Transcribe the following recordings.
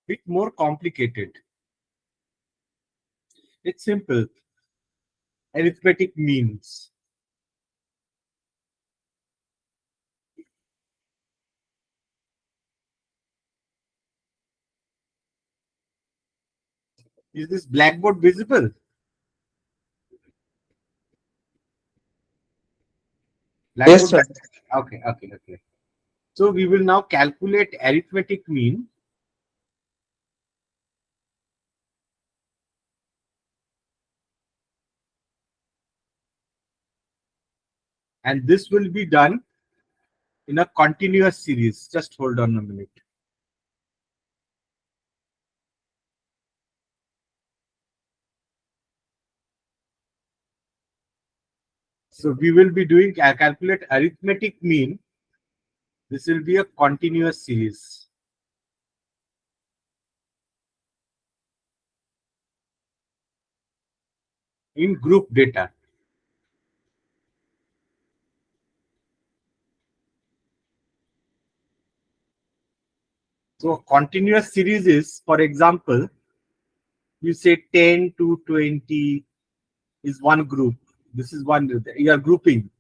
bit more complicated. It's simple. Arithmetic means. Is this blackboard visible? Yes, Blackboard. sir. Okay. So we will now calculate arithmetic mean. And this will be done in a continuous series. Just hold on a minute. So we will be doing calculate arithmetic mean. This will be a continuous series in group data. So continuous series is, for example, you say 10 to 20 is one group. This is one, you are grouping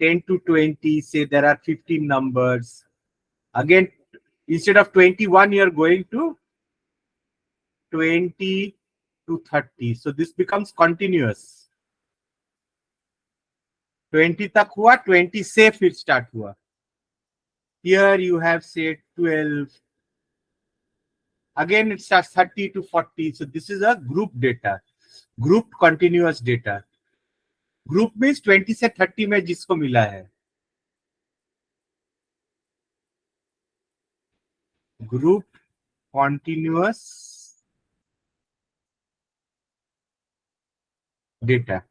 10 to 20, say there are 15 numbers. Again, instead of 21, you are going to 20 to 30. So this becomes continuous. 20 tak hua, 20 से फिर start hua. Here you have say 12. Again it starts 30 to 40. So this is a group data. Group continuous data. Group means 20 से 30 में जिसको मिला है. Group continuous data.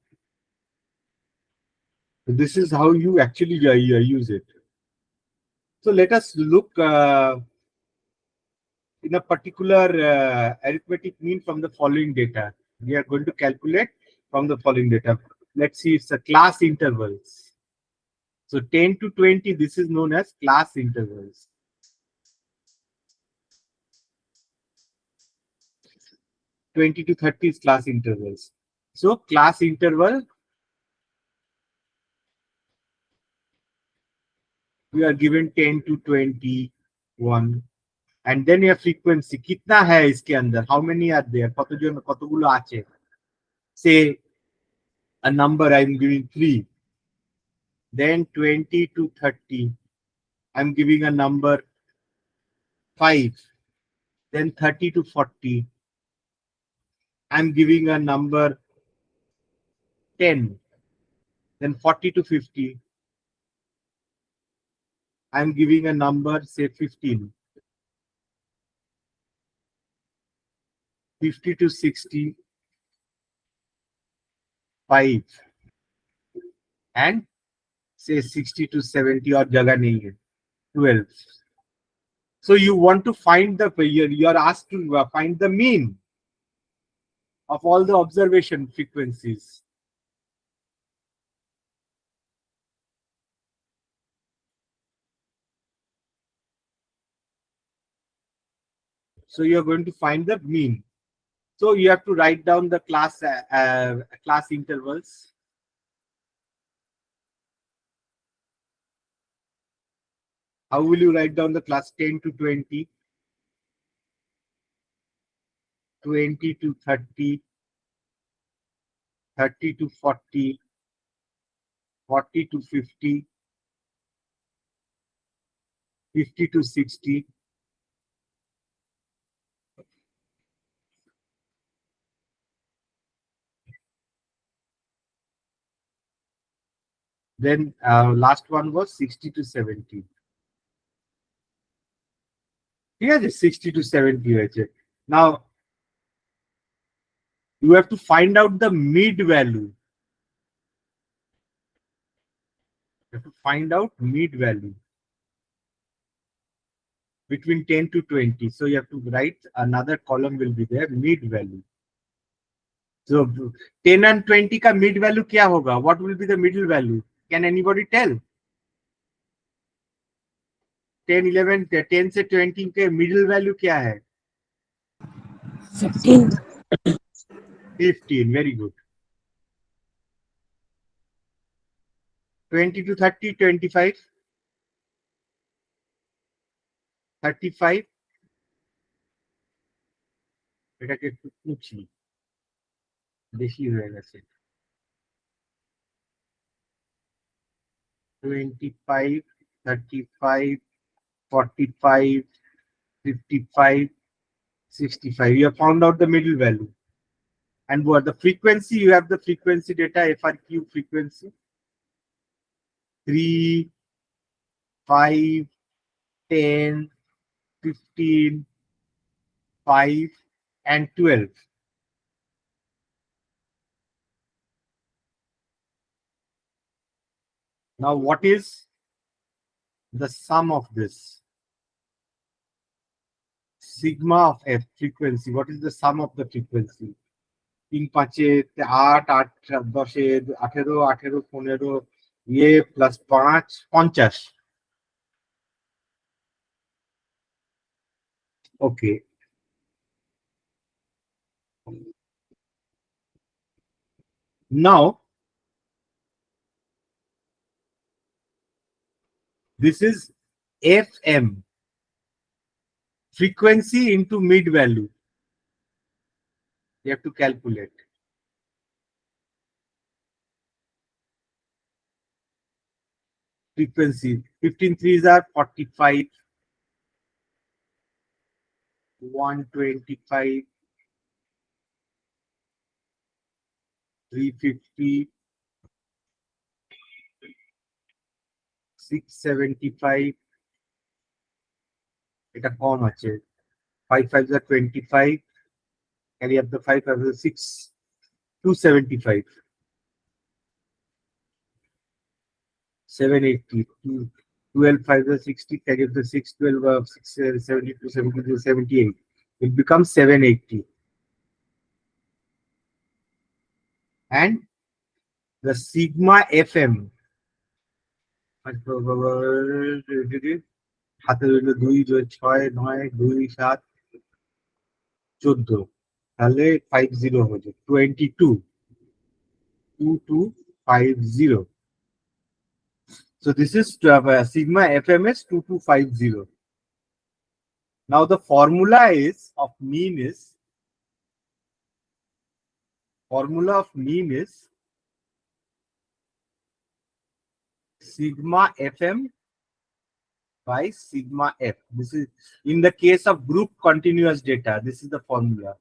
So this is how you actually use it. So let us look in a particular arithmetic mean from the following data. We are going to calculate from the following data. Let's see, it's a class intervals. So 10 to 20, this is known as class intervals. 20 to 30 is class intervals. So class interval, we are given 10 to 21. And then your frequency, kitna hai iske andar? How many are there? Kotogulo ache. Say a number, I'm giving 3. Then 20 to 30, I'm giving a number 5. Then 30 to 40, I'm giving a number 10. Then 40 to 50, I'm giving a number, say 15. 50 to 60, 5. And say 60 to 70 or jaga nahi hai, 12. So you want to find the, you are asked to find the mean of all the observation frequencies. So you are going to find the mean. So you have to write down the class intervals. How will you write down the class 10 to 20, 20 to 30, 30 to 40, 40 to 50, 50 to 60, then last one was 60 to 70. Here is 60 to 70. Now you have to find out the mid value. You have to find out mid value between 10 to 20. So you have to write another column will be there, mid value. So 10 and 20 का mid value क्या होगा? What will be the middle value? Can anybody tell? 10, 11, 10 से 20 के middle value क्या है? 15. 15, very good. 20 to 30, 25, 35, এটাকে একটু মুছি, বেশি হয়ে গেছে। 25, 35, 45, 55, 65. You have found out the middle value. And what the frequency? You have the frequency data, FRQ frequency. 3, 5, 10, 15, 5, and 12. Now, what is the sum of this? Sigma of F frequency. What is the sum of the frequency? 3, 5, 8, 8, 10, 18, 18, 15, ये plus 5, 50. Okay. Now, this is FM, frequency into mid value. You have to calculate. Frequency 15 threes are 45, 125, 350, 675. এটা কম আছে। 5 5s are 25. Carry up the 5 5 is 6, 275. 780, 12 5s are 60. Carry up the 6, 12 6 72, 72, 78. It becomes 780. And the sigma FM, হাতে রইল 2, 6, 9, 2, 7, 14, তাহলে 50 হচ্ছে 22, 2250. So this is sigma FMS 2250. Now the formula of mean is sigma FM by sigma F. This is in the case of group continuous data. This is the formula.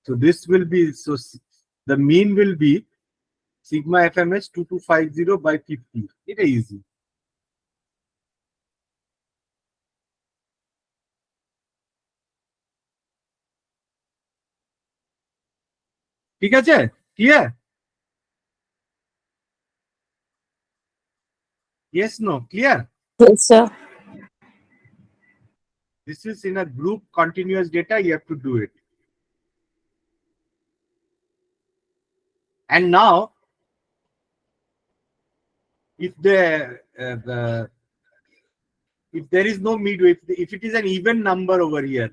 So this will be, so the mean will be sigma FMS 2250 by 50. It is easy. ঠিক আছে? Clear? Yes, no, clear? Yes, sir. This is in a group continuous data, you have to do it. And now, if there is no midway, if it is an even number over here,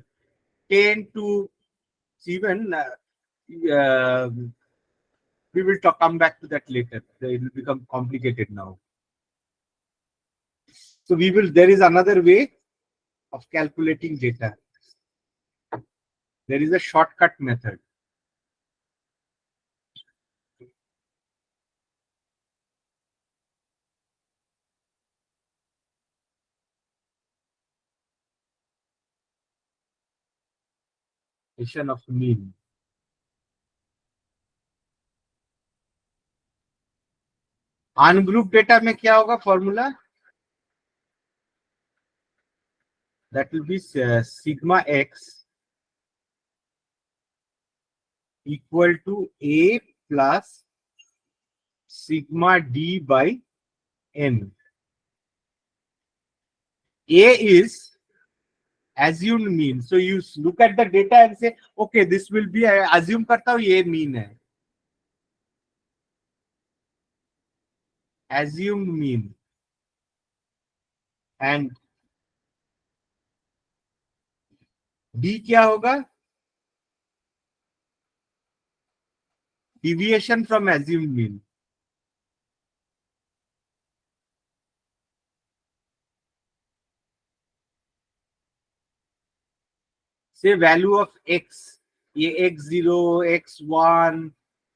10 to even, we will come back to that later. It will become complicated now. So there is another way of calculating data. There is a shortcut method. Of mean. Ungroup data में क्या होगा formula? That will be sigma x equal to A plus sigma D by N. A is assumed mean. So you look at the data and say, okay, this will be, assume करता हूँ ये mean है. Assumed mean. And D क्या होगा? Deviation from assumed mean. Say value of x, ये x0, x1,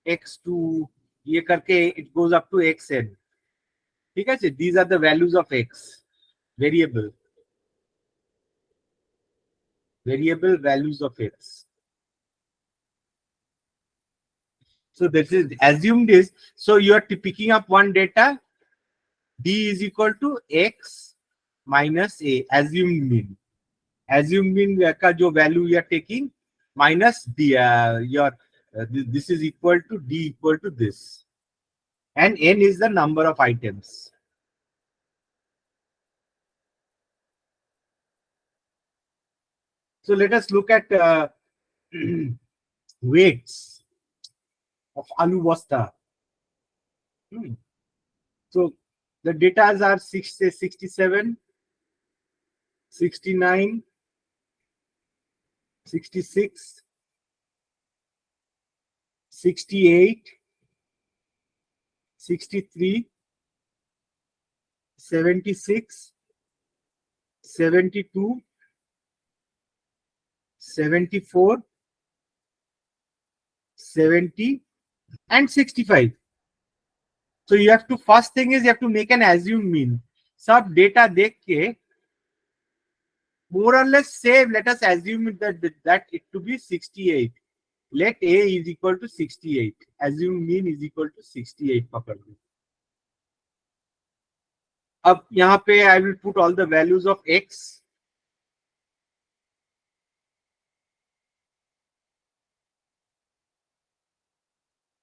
x2, ये करके it goes up to xn. ठीक है, these are the values of x, variable values of x. So this is assumed is, so you are picking up one data, d is equal to x minus a, assumed mean. Assumed mean का जो value you are taking minus d, your this is equal to d equal to this, and n is the number of items. So let us look at weights of alu basta. So the data are 67, 69, 66, 68, 63, 76, 72, 74, 70, and 65. So you have to, first thing is you have to make an assumed mean. सब data देख के more or less say, let us assume that it to be 68. Let a is equal to 68. Assume mean is equal to 68 पकड़ लो. अब यहाँ पे I will put all the values of x.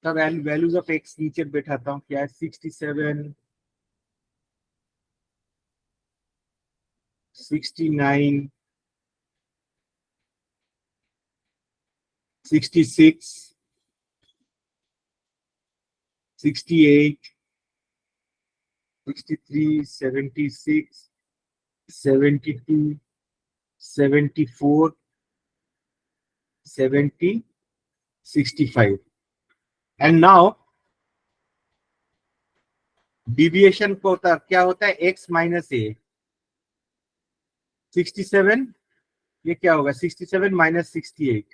तब values of x नीचे बैठाता हूँ. क्या है? 67, 69, 66, 68, 63, 76, 72, 74, 70, 65. And now deviation को क्या होता है? x minus a. 67, ये क्या होगा? 67 minus 68.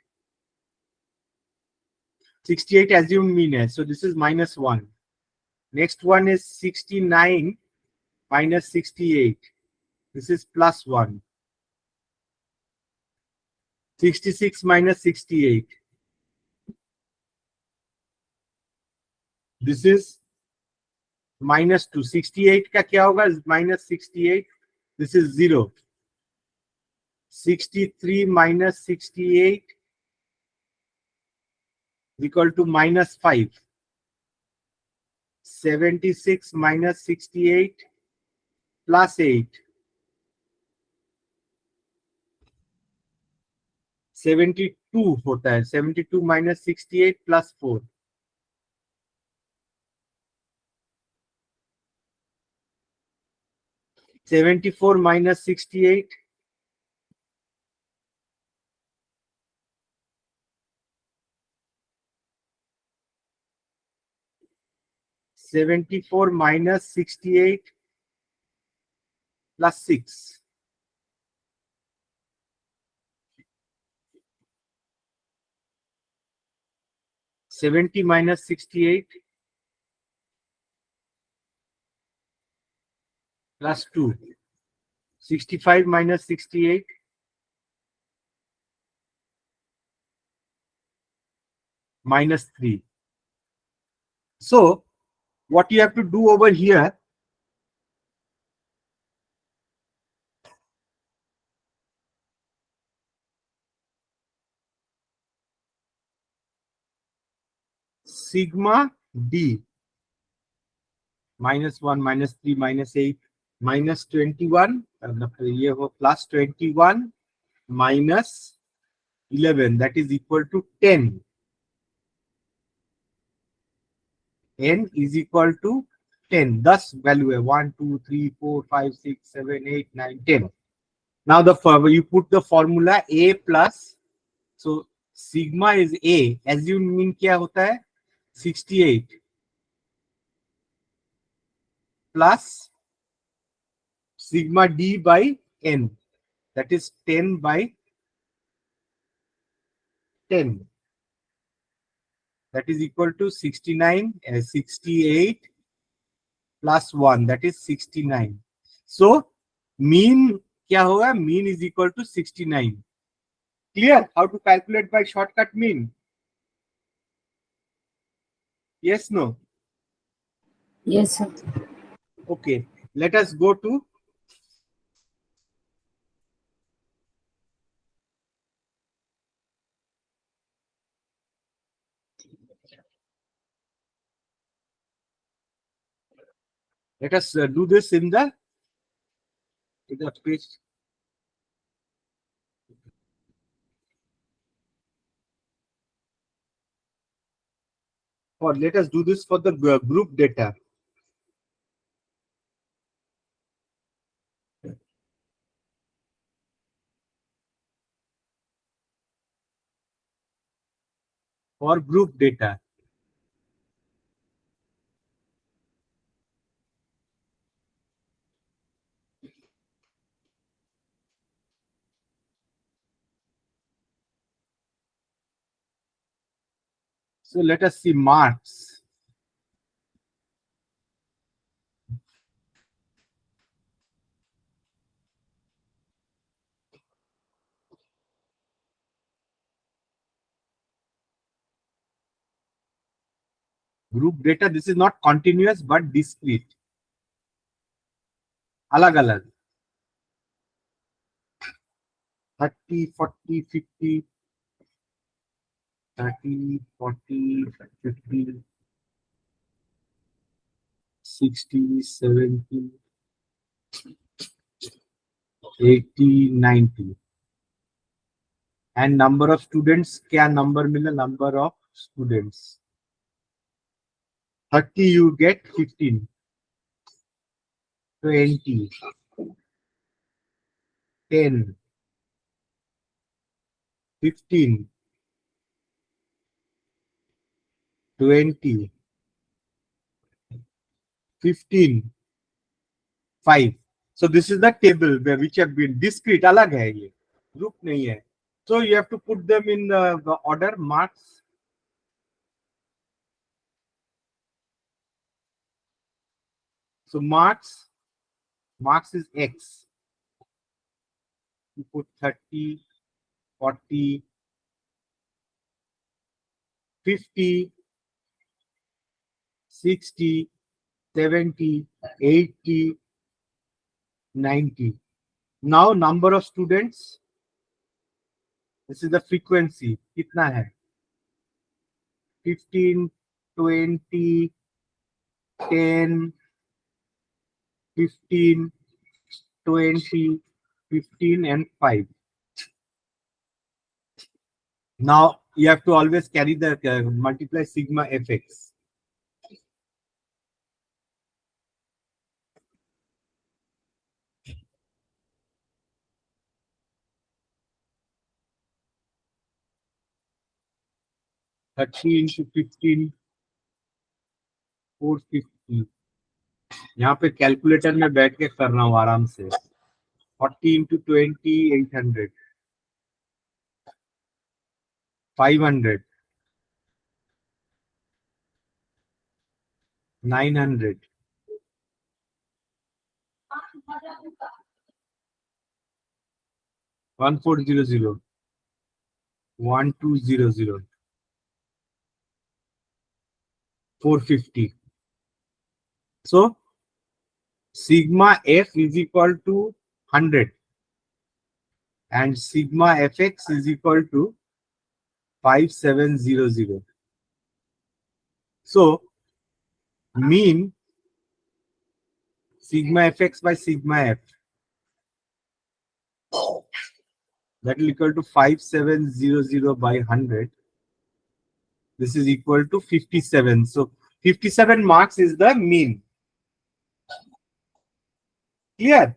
68 assumed mean है, so this is minus 1. Next one is 69 minus 68. This is plus 1. 66 minus 68. This is minus 2. 68 का क्या होगा? Minus 68. This is 0. 63 minus 68 is equal to minus 5. 76 minus 68 plus 8. 72 होता है. 72 minus 68 plus 4. 74 minus 68. 74 minus 68 plus 6. 70 minus 68 plus 2. 65 minus 68 minus 3. So what you have to do over here, sigma d minus 1 minus 3 minus 8 minus 21, ये हो plus 21 minus 11, that is equal to 10. n is equal to 10. 10 value है. 1 2 3 4 5 6 7 8 9 10. Now you put the formula A plus, so sigma is A, assume mean क्या होता है 68 plus sigma D by N, that is 10 by 10, that is equal to 69, 68 plus 1, that is 69. So mean क्या होगा, mean is equal to 69. Clear how to calculate by shortcut mean? Yes, no? Yes, sir. Okay, let us go to do this in the page. Or let us do this for the group data. For group data. So let us see marks. Group data, this is not continuous but discrete. Alag alag. 30, 40, 50, 30, 40, 50, 60, 70, 80, 90. And number of students, क्या number मिला, number of students. 30 you get 15, 20, 10, 15, 20, 15, 5. So this is the table where which have been discrete, अलग है ये, group नहीं है. So you have to put them in the order marks. So marks is X. You put 30, 40, 50, 60, 70, 80, 90. Now number of students. This is the frequency. कितना है? 15, 20, 10, 15, 20, 15 and 5. Now you have to always carry the multiply sigma fx. (30 into 15, 450). यहाँ पे calculator में बैठ के कर रहा हूँ आराम से. 40 into 20, 800, 500, 900, 1400, 1200, 450. So sigma f is equal to 100 and sigma fx is equal to 5700. So mean sigma fx by sigma f, that will equal to 5700 by 100. This is equal to 57. So 57 marks is the mean. Clear?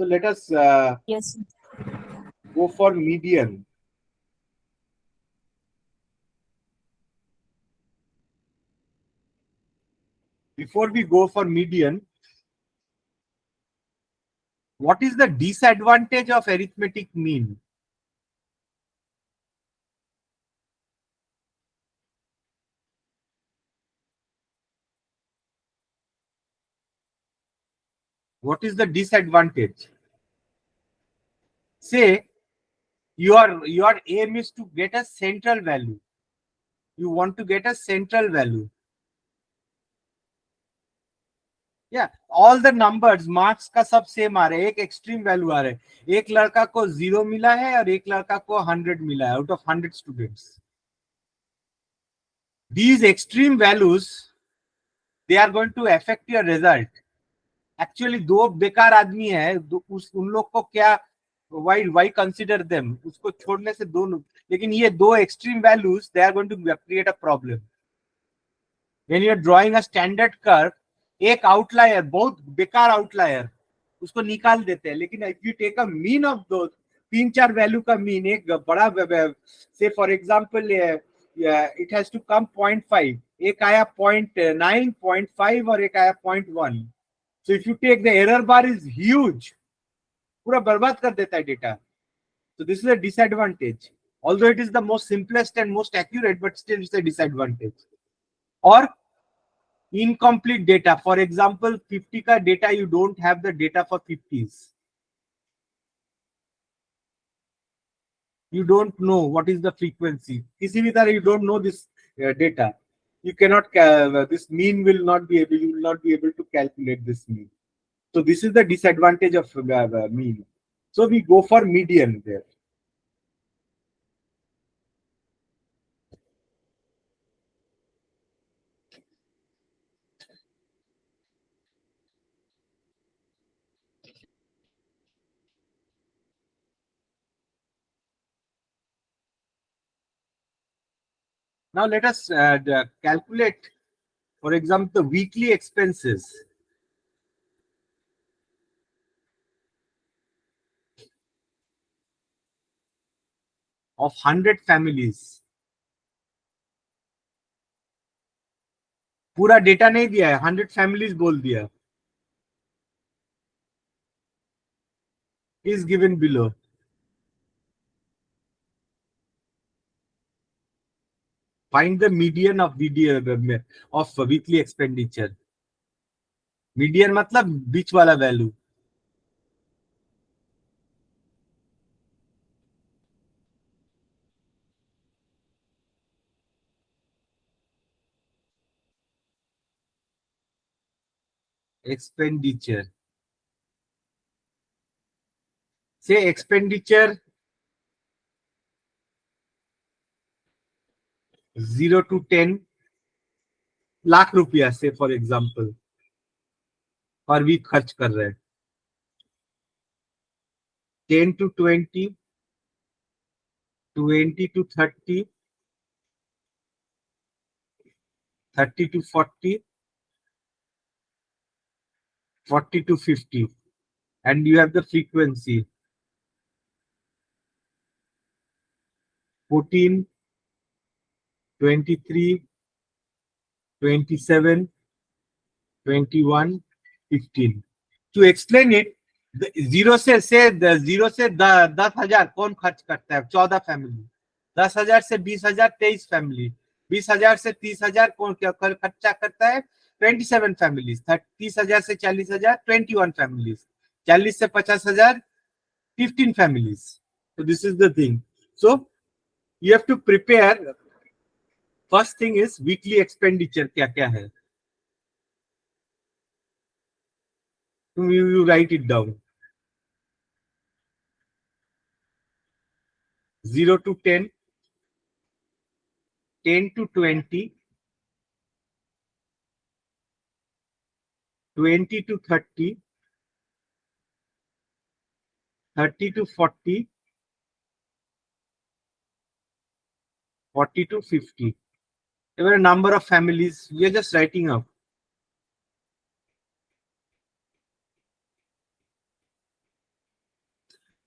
So let us Yes. go for median. Before we go for median, what is the disadvantage of arithmetic mean? What is the disadvantage? Say your aim is to get a central value. You want to get a central value. Yeah, all the numbers marks का सब same आ रहा है, एक extreme value आ रहा है. एक लड़का को 0 मिला है और एक लड़का को 100 मिला है out of 100 students. These extreme values, they are going to affect your result. Actually दो बेकार आदमी है, उन लोग को क्या, why consider them, उसको छोड़ने से दोनों. लेकिन ये दो extreme values, they are going to create a problem. When you are drawing a standard curve, एक आउटलायर, बहुत बेकार आउटलायर, उसको निकाल देते हैं. लेकिन if you take a mean of दो तीन चार वैल्यू का मीन, एक बड़ा से for example it has to come 0.5, एक आया 0.9, 0.5 और एक आया 0.1. So if you take the error bar is huge, पूरा बर्बाद कर देता है data. So this is a disadvantage. Although it is the most simplest and most accurate, but still it's a disadvantage. Or incomplete data. For example, 50 ka data, you don't have the data for 50s. You don't know what is the frequency. किसी भी तरह you don't know this data. You cannot, this mean will not be able, you will not be able to calculate this mean. So this is the disadvantage of mean. So we go for median there. Now let us calculate, for example, the weekly expenses of 100 families. पूरा data नहीं दिया है, 100 families बोल दिया. Is given below. Find the median of weekly expenditure. Median मतलब बीच वाला value. Expenditure. Say expenditure 0 to 10 lakh रुपया से फॉर एग्जांपल पर वीक खर्च कर रहे हैं. 10 to 20, 20 to 30, 30 to 40, 40 to 50, and you have the frequency 14, 23, 27, 21, 15. To explain it, zero से 10,000 कौन खर्च करता है? 14 फैमिली. 10,000 से 20,000 23 फैमिली. 20,000 से 30,000 कौन क्या खर्चा करता है? 27 फैमिलीज. 30,000 से 40,000 21 फैमिलीज. 40 से 50,000 15 families. So this is the thing. So you have to prepare. First thing is weekly expenditure क्या क्या है. You write it down. 0 to 10, 10 to 20, 20 to 30, 30 to 40, 40 to 50. There were a number of families. We are just writing up.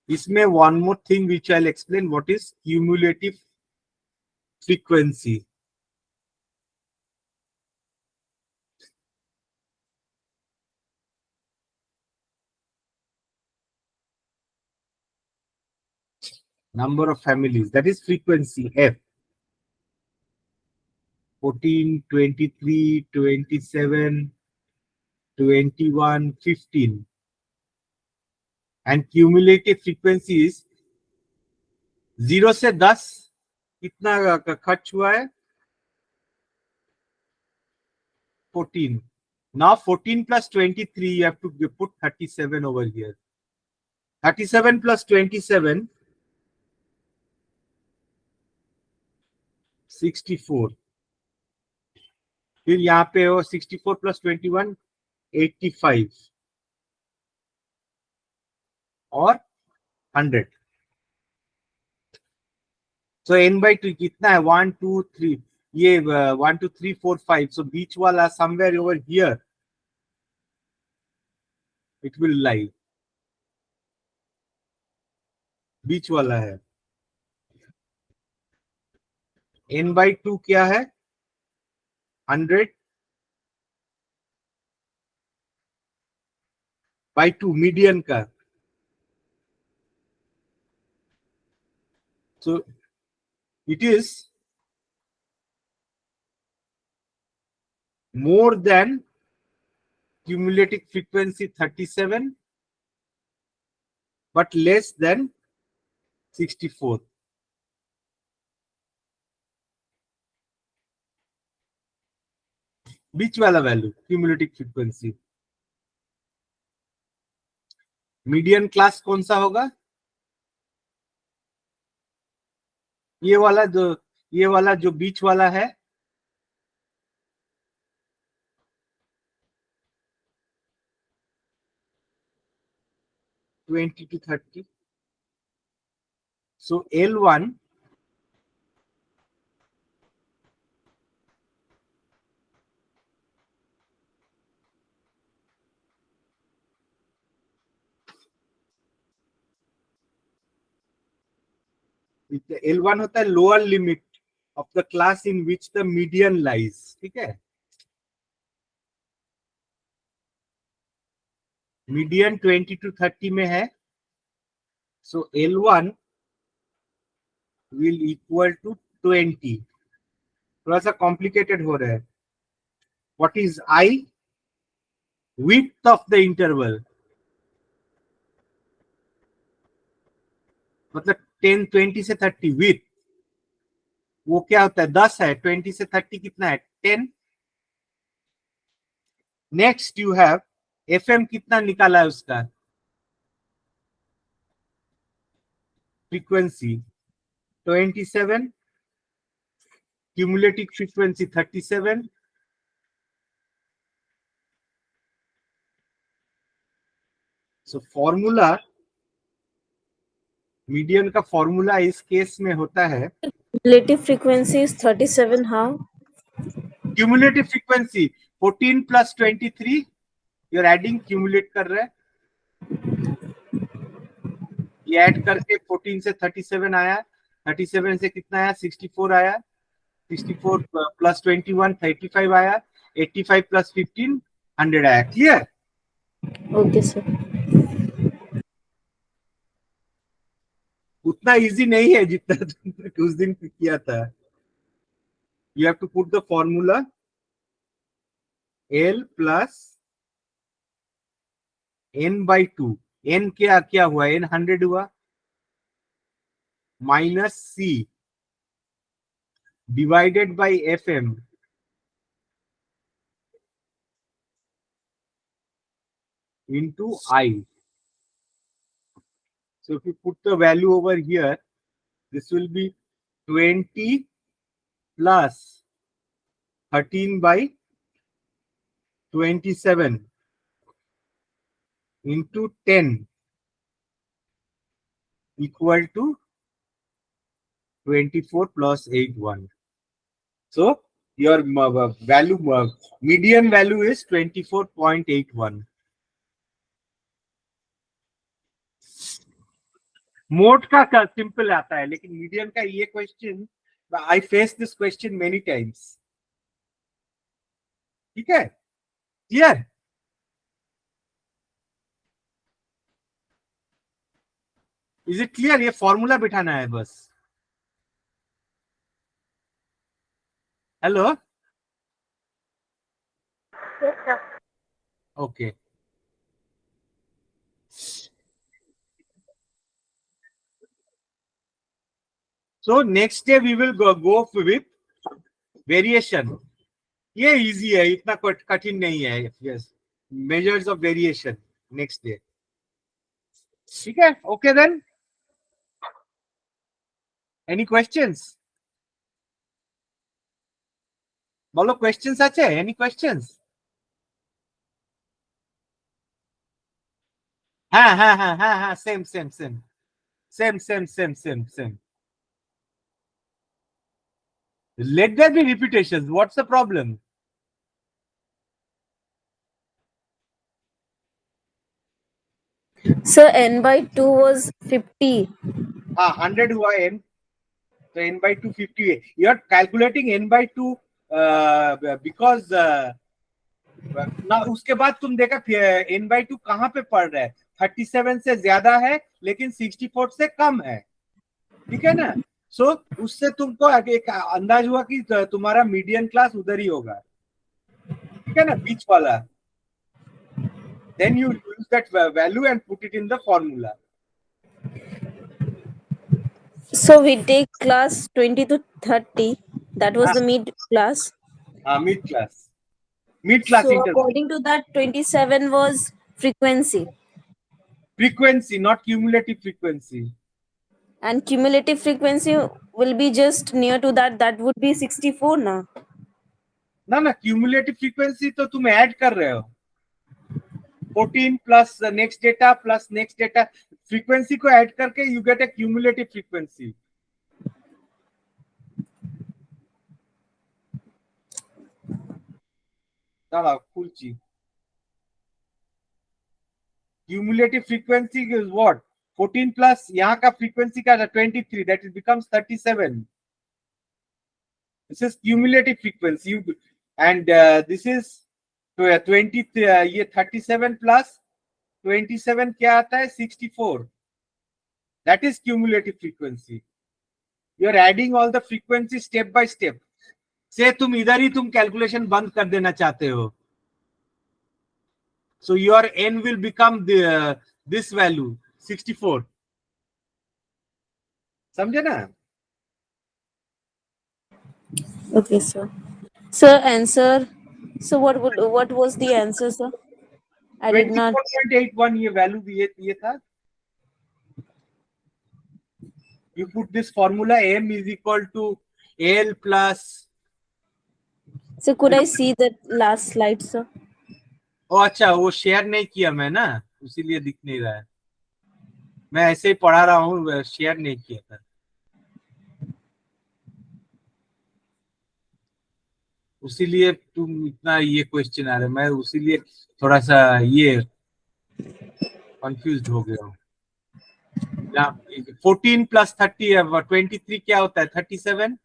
इसमें one more thing which I'll explain, what is cumulative frequency. Number of families, that is frequency F. 14, 23, 27, 21, 15. And cumulative frequency is 0 से 10 कितना खर्च हुआ है? 14. Now 14 plus 23, you have to put 37 over here. 37 plus 27, 64. फिर यहाँ पे हो 64 plus 21, 85 और 100. So n by 2 कितना है? 1 2 3. ये 1 2 3 4 5. So बीच वाला somewhere over here it will lie. बीच वाला है. n by 2 क्या है? 100 by 2 मीडियन का. So it is more than cumulative frequency 37 but less than 64. बीच वाला value cumulative frequency. Median class कौन सा होगा? ये वाला जो बीच वाला है, twenty two 30. So L1 L1 होता है lower limit of the class in which the median lies. ठीक है, मीडियन 20 to 30 में है. सो L1 विल इक्वल टू 20. थोड़ा सा कॉम्प्लिकेटेड हो रहा है. What is I? Width of the interval, मतलब 10 20 से 30 विथ. वो क्या होता है? 10 है. 20 से 30 कितना है? 10. नेक्स्ट यू हैव FM कितना निकाला है उसका? Frequency 27, cumulative frequency 37. So formula, median का फॉर्मूला इस केस में होता है Cumulative frequency is 37. How? Cumulative frequency 14 plus 23, you're adding, cumulate कर रहे हैं. ये ऐड करके 14 से 37 आया. 37 से कितना आया? 64 आया. 64 plus 21 35 आया. 85 plus 15 100 आया. क्लियर? Okay, sir. उतना इजी नहीं है जितना तुमने उस दिन किया था. You have to put the formula L plus n by 2. n क्या क्या हुआ? n 100 हुआ. Minus C divided by FM into I. So if you put the value over here, this will be 20 plus 13 by 27 into 10 equal to 24 plus 81. So your value, median value is 24.81. Mode का simple आता है, लेकिन median का ये question, I face this question many times. ठीक है, clear? Is it clear? ये formula बिठाना है बस. Hello. Okay. So next day we will go with variation. ये इजी है, इतना कठिन नहीं है. Yes, measures of variation next day. ठीक है, ओके देन. Any questions? बोलो, क्वेश्चंस আছে? Any questions? हाँ हाँ हाँ हाँ हाँ, same same same same same same same same. Let there be repetitions. What's the problem? Sir, n by 2 was 50. हाँ, 100 हुआ n, तो n by 2 50 है. You are calculating n by 2 because ना उसके बाद तुम देखा n by 2 कहाँ पे पड़ रहा है. 37 से ज्यादा है लेकिन 64 से कम है. ठीक है ना? सो उससे तुमको एक अंदाज हुआ कि तुम्हारा मीडियन क्लास उधर ही होगा. ठीक है ना, बीच वाला. Then you use that value and put it in the formula. So we take class 20 to 30. That was हाँ the mid class. हाँ, mid class. Mid class So interval. according to that, 27 was frequency. Frequency, not cumulative frequency. And cumulative frequency will be just near to that. That would be 64 now. ना ना, cumulative frequency तो तुम add कर रहे हो. 14 plus next data plus next data, frequency को add करके you get a cumulative frequency. दाঁড়াও খুলছি. Cumulative frequency is what? 14 plus यहाँ का फ्रीक्वेंसी का 23, that is becomes 37. This is cumulative frequency. And this is 20, ये 37 plus 27 क्या आता है? 64. That is cumulative frequency. You are adding all the frequency step by step. से तुम इधर ही तुम कैलकुलेशन बंद कर देना चाहते हो. So your n will become this value 64. समझे ना? Okay, sir. Sir, answer. So what was the answer, sir? I did not. 24.81 ये वैल्यू ये था. You put this formula, m is equal to l plus. So could I see that last slide, sir? ओ अच्छा, वो share नहीं किया मैं ना, इसीलिए दिख नहीं रहा है. मैं ऐसे ही पढ़ा रहा हूँ, शेयर नहीं किया था. उसीलिए तुम इतना ये क्वेश्चन आ रहे, मैं उसीलिए थोड़ा सा ये कंफ्यूज हो गया हूँ. 14 प्लस 30 23 क्या होता है? 37.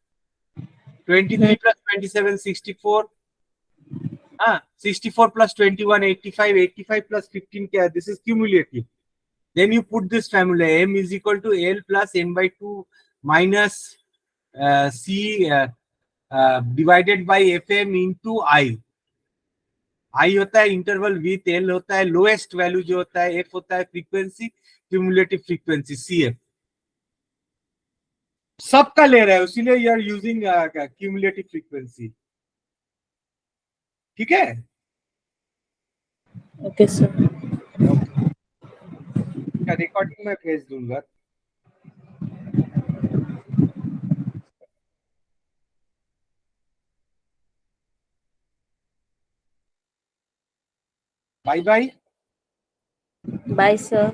23 प्लस 27 64. हाँ, 64 प्लस 21 85. 85 प्लस 15 क्या है? This is cumulative. Then you put this formula, m is equal to l plus n by 2 minus c divided by fm into I. I होता है इंटरवल विथ, l होता है लोएस्ट वैल्यू जो होता है, f होता है फ्रीक्वेंसी, क्यूमुलेटिव फ्रीक्वेंसी cf. सबका ले रहा है, इसीलिए you are using cumulative frequency. ठीक है? Okay, sir. रिकॉर्डिंग में भेज दूंगा. Bye bye. Bye, sir.